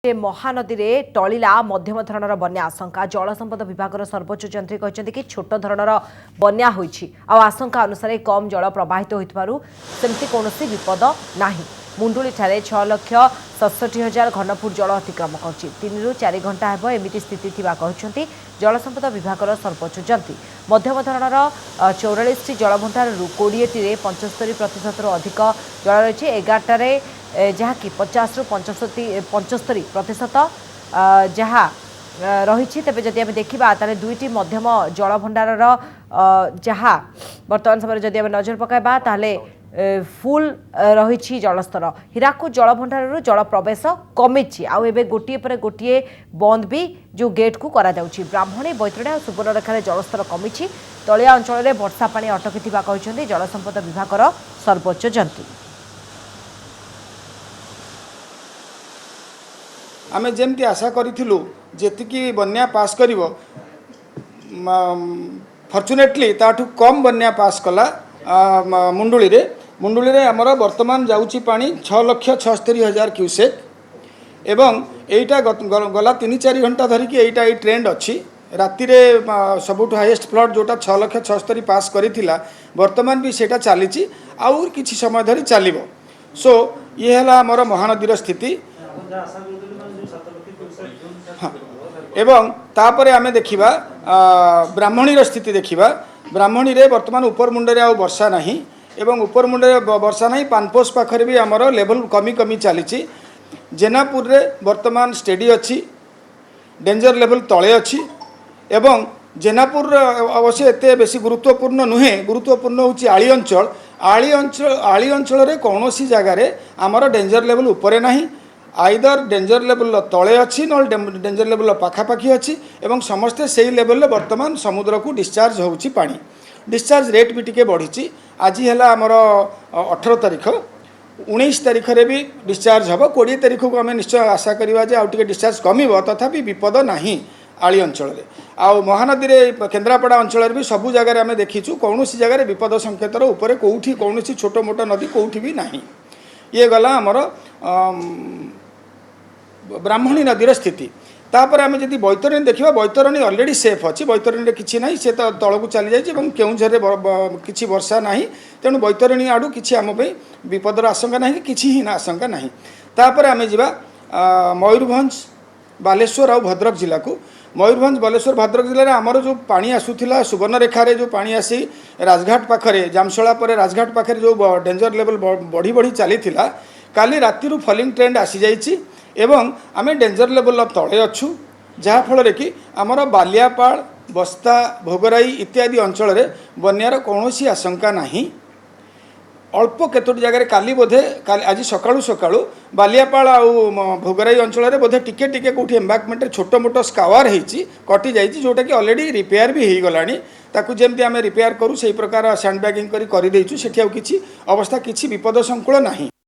महानदी में टलिला मध्यम धरणर बन्या आशंका जलसंपद विभाग सर्वोच्च जंत्री कहते कि छोट धरणर बन्या होईछि आ आशंका अनुसार कम जल प्रवाहित होइतबारु सेमति कोनोसी विपद नाही। मुंडुली 6,67,000 घनफुट जल अतिक्रम कर 3 ରୁ 4 घंटा हेब एमिति स्थिति थिबा कहउछंती जलसंपद विभाग सर्वोच्च जंत्री। मध्यम धरणर 44 जलभंडार 20 रे 75% अधिक जल रही 11 जहाँ कि 50 ରୁ 75% जहाँ रही तेज जदि आम देखा ताले दुईटी मध्यम जलभंडार जहाँ बर्तमान समय जदि आम नजर पकाइबा ताले फुल रही जलस्तर हीराकुद जलभंडार जल प्रवेश कमी आउ एबे गोटिए पर गोटिए बंद भी जो गेट को करा जाउछि। ब्राह्मणी बैतरणी और सुवर्णरेखार जलस्तर कमी तलिया अंचल में वर्षा पानी अटकी कहते जलसंपद विभाग सर्वोच्च जंत्री। आमे जेमती आशा करिथिलु जेतिकी बन्या पास करिवो फॉर्चुनेटली ताठू कम बन्या पास कला मुंडुली रे हमर वर्तमान जाउची पानी 6,76,000 क्यूसेक एवं एटा गला 3-4 घंटा धरिकी एटा ए ट्रेंड अच्छी राति रे सबुठ हाईएस्ट फ्लड जोटा 6,76,000 पास करिथिला वर्तमान भी सेटा चलीची आउ किछि समय धरि चलिबो। सो ये हला हमर महानदीर स्थिति। हाँ एवं तापरे आमे देखिबा ब्राह्मणीर स्थिति देखिबा। ब्राह्मणी रे वर्तमान ऊपर मुंडे आउ वर्षा नाही एवं ऊपर मुंडे वर्षा नाही पानपोस पाखरे भी आमर लेवल कमी कमी चलीची। जेनापुर रे वर्तमान स्टेडी अच्छी डेंजर लेवल तले अच्छी एवं जेनापुर अवश्य एते बेसी गुरुत्वपूर्ण नुहे गुरुत्वपूर्ण होची आली अंचल रे कौनसी जगार आमर डेंजर लेवल उपरे नाही आइदर डेंजर लेवल तले अच्छी न डेंजर लेवल पाखापाखि अच्छी एवं समस्ते से ही लेवल वर्तमान समुद्र को डिस्चार्ज होची पानी। डिस्चार्ज रेट भी टिके बढ़ी आज है आमर 18 तारीख 19 तारीख रे भी डिस्चार्ज हम 20 तारीख को आम निश्चय आशा करवा जे आउटे डिस्चार्ज कमिब तथापि विपद नाही आली अंचल रे आउ महानदी रे केन्द्रापड़ा अंचल भी सबू जगह आम देखीचु कौन सी जगह विपद संकेतर ऊपर कौटी कौन छोट मोट नदी कौटी भी नाही। ये गला आमर ब्राह्मणी नदीर स्थिति। तापर आम जब बैतरणी देखा बैतरणी ऑलरेडी सेफ अच्छी बैतरणी किसी ना से तो तलू चली जाए केउझर किसी वर्षा ना तेणु बैतरणी आड़ू किसी आम विपदर आशंका ना कि आशंका ना। तापर आम जा मयूरभंज बालेश्वर और भद्रक जिला को मयूरभंज बालेश्वर भद्रक जिले में आमर जो पानी आसूला सुवर्णरेखार जो पानी आसी राजघाट पाखरे जामशला पर राजघाट पाखे जो डेंजर लेवल बढ़ी बढ़ी चली काली राति फॉलिंग ट्रेंड आसी जाइए एवं आमे डेंजर लेवल तले अच्छु जहाँफल कि आमर बालियापाड़ बस्ता भोगराई इत्यादि अंचल में बन्यार कौनसी आशंका नहीं। अल्प केतोटी जगह काली बोधे आज सकाळु सकाळु बालियापाड़ आउ भोगराई अंचल में बोधे टिके टिके कौटी एम्बाकमेंट छोट मोट स्कावर होती कटि जाइए जोटा कि ऑलरेडी रिपेयर भी हो गलानी ताकू जेमती आमे रिपेयर करूँ से प्रकार सैंड बैगिंग कर देचु सेठी किसी अवस्था किसी विपद संकुल नहीं।